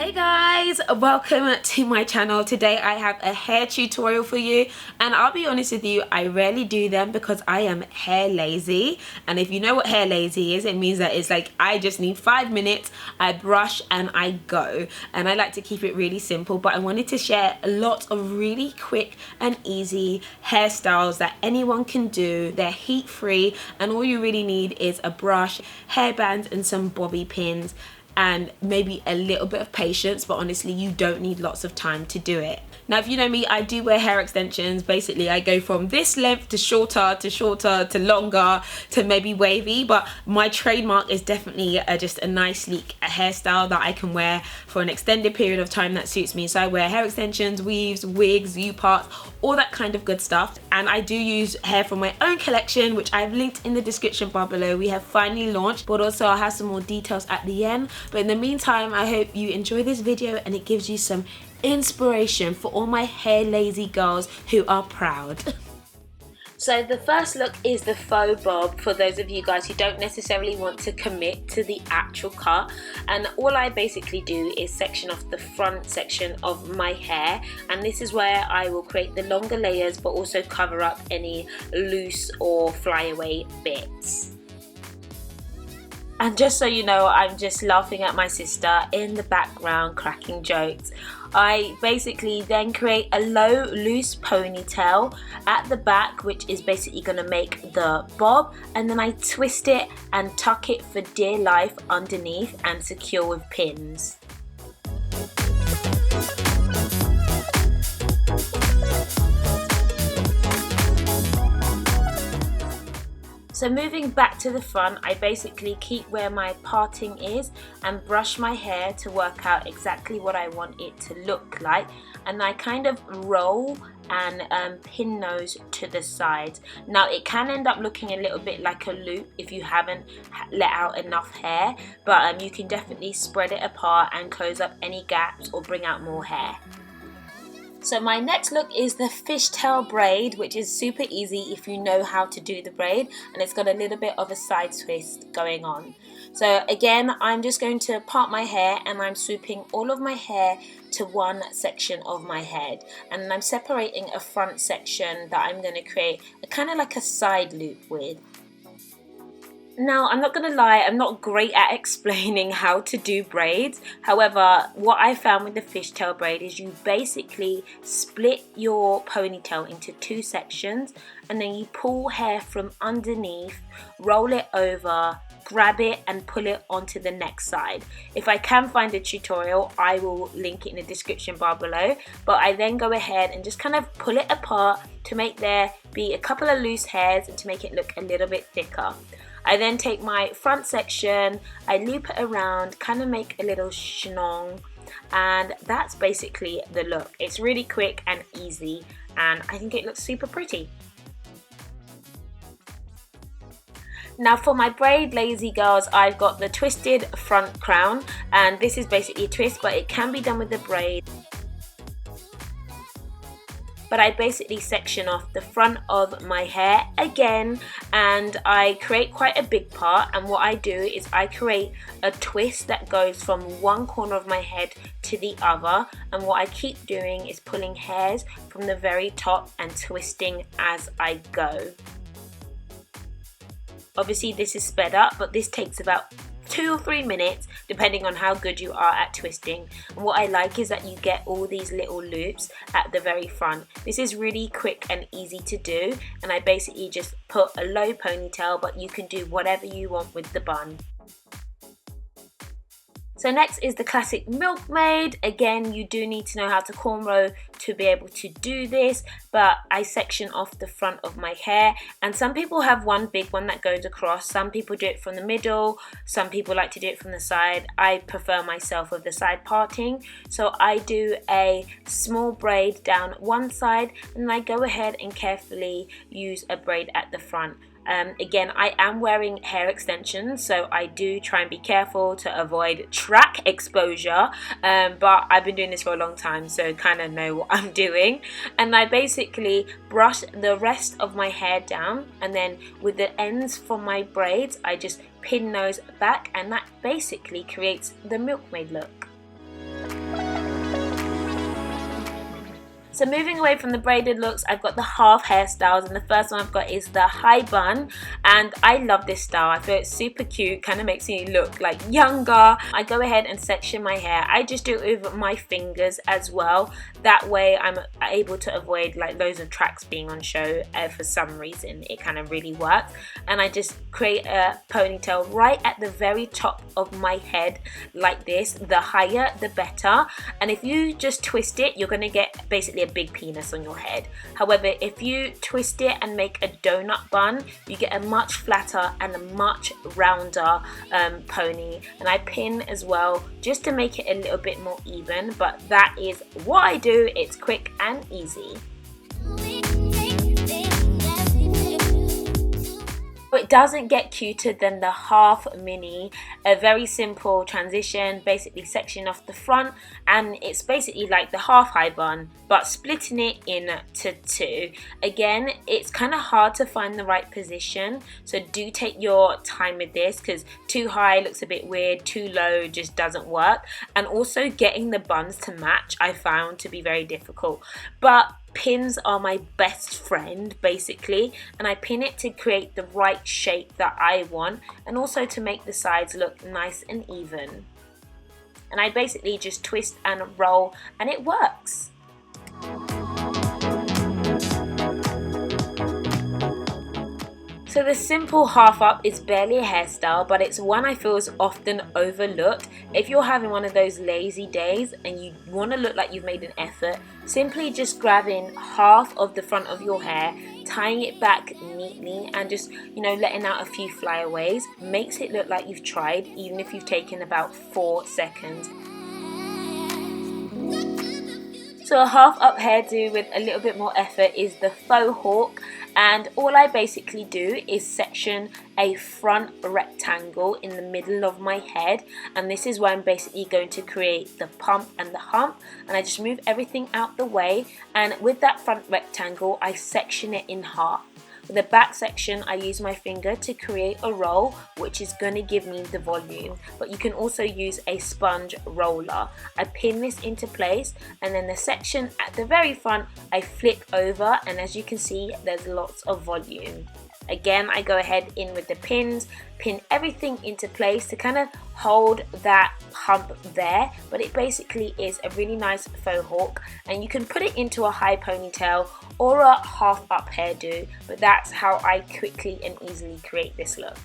Hey guys, welcome to my channel. Today I have a hair tutorial for you, and I'll be honest with you, I rarely do them because I am hair lazy. And if you know what hair lazy is, it means that it's like I just need 5 minutes, I brush and I go. And I like to keep it really simple, but I wanted to share a lot of really quick and easy hairstyles that anyone can do. They're heat free and all you really need is a brush, hairbands and some bobby pins, and maybe a little bit of patience, but honestly you don't need lots of time to do it. Now if you know me, I do wear hair extensions. Basically I go from this length to shorter to longer to maybe wavy, but my trademark is definitely just a nice sleek hairstyle that I can wear for an extended period of time that suits me. So I wear hair extensions, weaves, wigs, U-parts, all that kind of good stuff. And I do use hair from my own collection, which I've linked in the description bar below. We have finally launched, but also I'll have some more details at the end. But in the meantime, I hope you enjoy this video and it gives you some inspiration for all my hair lazy girls who are proud. So the first look is the faux bob, for those of you guys who don't necessarily want to commit to the actual cut. And all I basically do is section off the front section of my hair, and this is where I will create the longer layers but also cover up any loose or flyaway bits. And just so you know, I'm just laughing at my sister in the background cracking jokes. I basically then create a low loose ponytail at the back, which is basically going to make the bob, and then I twist it and tuck it for dear life underneath and secure with pins. So moving back to the front, I basically keep where my parting is and brush my hair to work out exactly what I want it to look like. And I kind of roll and pin those to the sides. Now it can end up looking a little bit like a loop if you haven't let out enough hair, but you can definitely spread it apart and close up any gaps or bring out more hair. So my next look is the fishtail braid, which is super easy if you know how to do the braid, and it's got a little bit of a side twist going on. So again, I'm just going to part my hair and I'm swooping all of my hair to one section of my head, and then I'm separating a front section that I'm going to create a kind of like a side loop with. Now, I'm not going to lie, I'm not great at explaining how to do braids. However, what I found with the fishtail braid is you basically split your ponytail into two sections and then you pull hair from underneath, roll it over, grab it and pull it onto the next side. If I can find a tutorial, I will link it in the description bar below, but I then go ahead and just kind of pull it apart to make there be a couple of loose hairs and to make it look a little bit thicker. I then take my front section, I loop it around, kind of make a little schnong, and that's basically the look. It's really quick and easy, and I think it looks super pretty. Now for my braid lazy girls, I've got the twisted front crown, and this is basically a twist, but it can be done with the braid. But I basically section off the front of my hair again, and I create quite a big part, and what I do is I create a twist that goes from one corner of my head to the other, and what I keep doing is pulling hairs from the very top and twisting as I go. Obviously this is sped up, but this takes about 2 or 3 minutes depending on how good you are at twisting. And what I like is that you get all these little loops at the very front. This is really quick and easy to do, and I basically just put a low ponytail, but you can do whatever you want with the bun. So next is the classic Milkmaid. Again, you do need to know how to cornrow to be able to do this, but I section off the front of my hair, and some people have one big one that goes across. Some people do it from the middle, some people like to do it from the side. I prefer myself with the side parting, so I do a small braid down one side and I go ahead and carefully use a braid at the front. Again, I am wearing hair extensions, so I do try and be careful to avoid track exposure, but I've been doing this for a long time, so kind of know what I'm doing. And I basically brush the rest of my hair down, and then with the ends from my braids I just pin those back, and that basically creates the Milkmaid look. So moving away from the braided looks, I've got the half hairstyles, and the first one I've got is the high bun, and I love this style. I feel it's super cute, kind of makes me look like younger. I go ahead and section my hair. I just do it with my fingers as well. That way I'm able to avoid like loads of tracks being on show. For some reason it kind of really works, and I just create a ponytail right at the very top of my head like this. The higher the better, and if you just twist it, you're going to get basically a big penis on your head. However, if you twist it and make a donut bun, you get a much flatter and a much rounder pony. And I pin as well just to make it a little bit more even, but that is what I do. It's quick and easy. It doesn't get cuter than the half mini. A very simple transition, basically section off the front, and it's basically like the half high bun but splitting it into two. Again, it's kind of hard to find the right position, so do take your time with this, because too high looks a bit weird, too low just doesn't work. And also getting the buns to match I found to be very difficult, but pins are my best friend basically, and I pin it to create the right shape that I want, and also to make the sides look nice and even. And I basically just twist and roll and it works. So the simple half up is barely a hairstyle, but it's one I feel is often overlooked. If you're having one of those lazy days and you want to look like you've made an effort, simply just grabbing half of the front of your hair, tying it back neatly, and just, you know, letting out a few flyaways makes it look like you've tried, even if you've taken about 4 seconds. So a half up hairdo with a little bit more effort is the faux hawk, and all I basically do is section a front rectangle in the middle of my head, and this is where I'm basically going to create the pump and the hump, and I just move everything out the way, and with that front rectangle I section it in half. For the back section, I use my finger to create a roll, which is going to give me the volume, but you can also use a sponge roller. I pin this into place, and then the section at the very front I flip over, and as you can see there's lots of volume. Again, I go ahead in with the pins, pin everything into place to kind of hold that hump there, but it basically is a really nice faux hawk, and you can put it into a high ponytail or a half up hairdo, but that's how I quickly and easily create this look.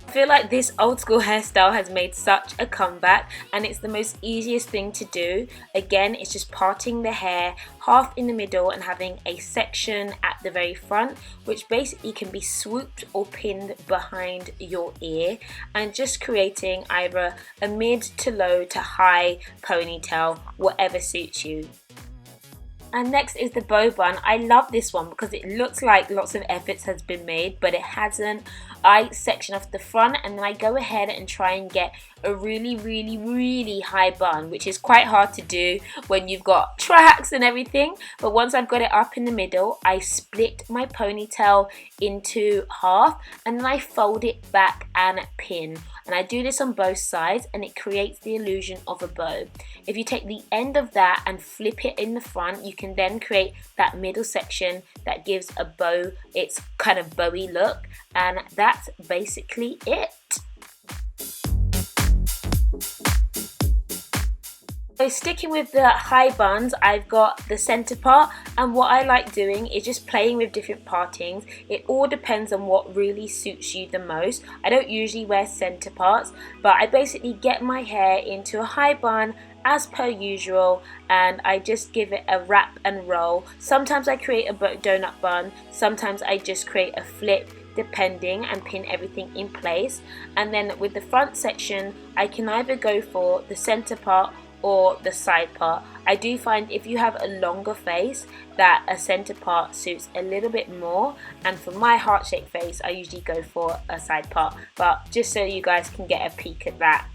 I feel like this old school hairstyle has made such a comeback, and it's the most easiest thing to do. Again, it's just parting the hair half in the middle and having a section at the very front, which basically can be swooped or pinned behind your ear, and just creating either a mid to low to high ponytail, whatever suits you. And next is the bow bun. I love this one because it looks like lots of efforts has been made, but it hasn't. I section off the front, and then I go ahead and try and get a really high bun, which is quite hard to do when you've got tracks and everything. But once I've got it up in the middle, I split my ponytail into half, and then I fold it back and pin. And I do this on both sides, and it creates the illusion of a bow. If you take the end of that and flip it in the front, you can then create that middle section that gives a bow its kind of bowy look, and that's basically it. So sticking with the high buns, I've got the center part, and what I like doing is just playing with different partings. It all depends on what really suits you the most. I don't usually wear center parts, but I basically get my hair into a high bun as per usual, and I just give it a wrap and roll. Sometimes I create a donut bun, sometimes I just create a flip, depending, and pin everything in place. And then with the front section, I can either go for the center part or the side part. I do find if you have a longer face that a center part suits a little bit more, and for my heart-shaped face I usually go for a side part, but just so you guys can get a peek at that.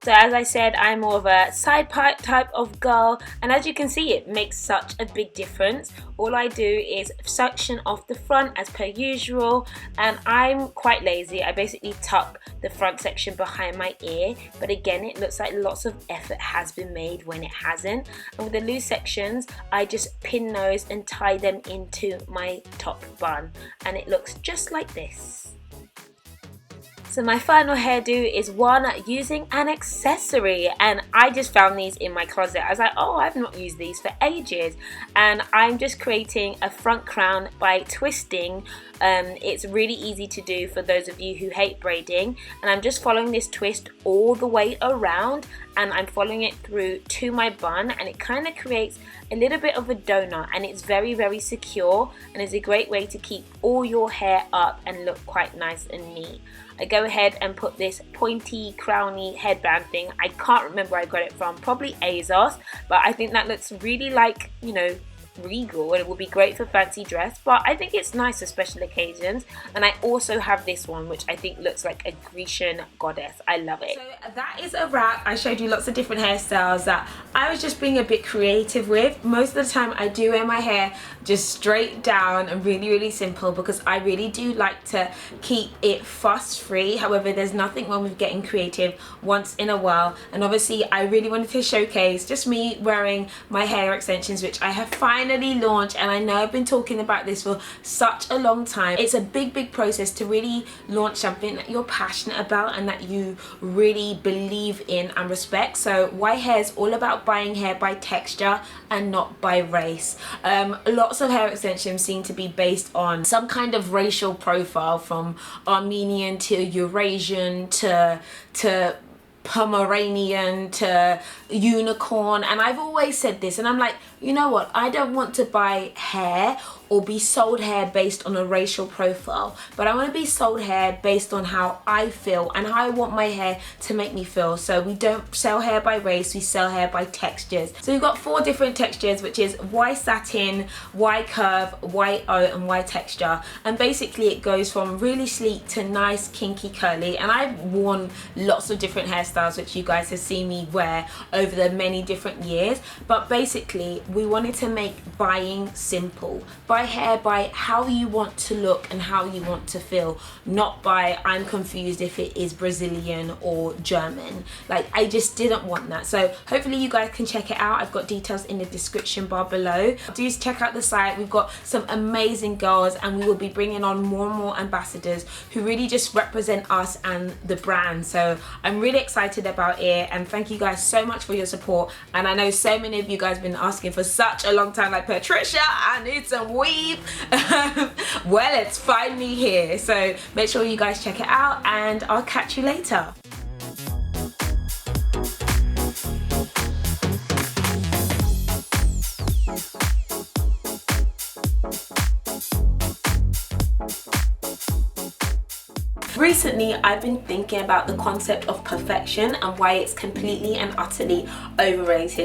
So as I said, I'm more of a side part type of girl, and as you can see, it makes such a big difference. All I do is section off the front as per usual, and I'm quite lazy. I basically tuck the front section behind my ear, but again, it looks like lots of effort has been made when it hasn't. And with the loose sections, I just pin those and tie them into my top bun, and it looks just like this. So my final hairdo is one using an accessory, and I just found these in my closet. I was like, oh, I've not used these for ages, and I'm just creating a front crown by twisting. It's really easy to do for those of you who hate braiding, and I'm just following this twist all the way around, and I'm following it through to my bun, and it kind of creates a little bit of a donut, and it's very, very secure, and is a great way to keep all your hair up and look quite nice and neat. I go ahead and put this pointy crowny headband thing. I can't remember where I got it from, probably ASOS, but I think that looks really like, you know, regal, and it would be great for fancy dress, but I think it's nice for special occasions. And I also have this one, which I think looks like a Grecian goddess. I love it. So that is a wrap. I showed you lots of different hairstyles that I was just being a bit creative with. Most of the time I do wear my hair just straight down and really, really simple, because I really do like to keep it fuss free. However, there's nothing wrong with getting creative once in a while, and obviously I really wanted to showcase just me wearing my hair extensions, which I have finally launched. And I know I've been talking about this for such a long time. It's a big process to really launch something that you're passionate about and that you really believe in and respect. So Y Hair is all about buying hair by texture and not by race. Lots of hair extensions seem to be based on some kind of racial profile, from Armenian to Eurasian to Pomeranian to unicorn, and I've always said this, and I'm like, you know what, I don't want to buy hair or be sold hair based on a racial profile, but I want to be sold hair based on how I feel and how I want my hair to make me feel. So we don't sell hair by race, we sell hair by textures. So we've got 4 different textures, which is Y satin, Y curve, Y O, and Y texture, and basically it goes from really sleek to nice kinky curly. And I've worn lots of different hairstyles, which you guys have seen me wear over the many different years, but basically we wanted to make buying simple. Buy hair by how you want to look and how you want to feel, not by I'm confused if it is Brazilian or German. Like, I just didn't want that. So hopefully you guys can check it out. I've got details in the description bar below. Do check out the site. We've got some amazing girls, and we will be bringing on more and more ambassadors who really just represent us and the brand. So I'm really excited about it, and thank you guys so much for your support. And I know so many of you guys have been asking for such a long time, like, Patricia, I need some weave. Well, it's finally here, so make sure you guys check it out, and I'll catch you later. Recently, I've been thinking about the concept of perfection and why it's completely and utterly overrated.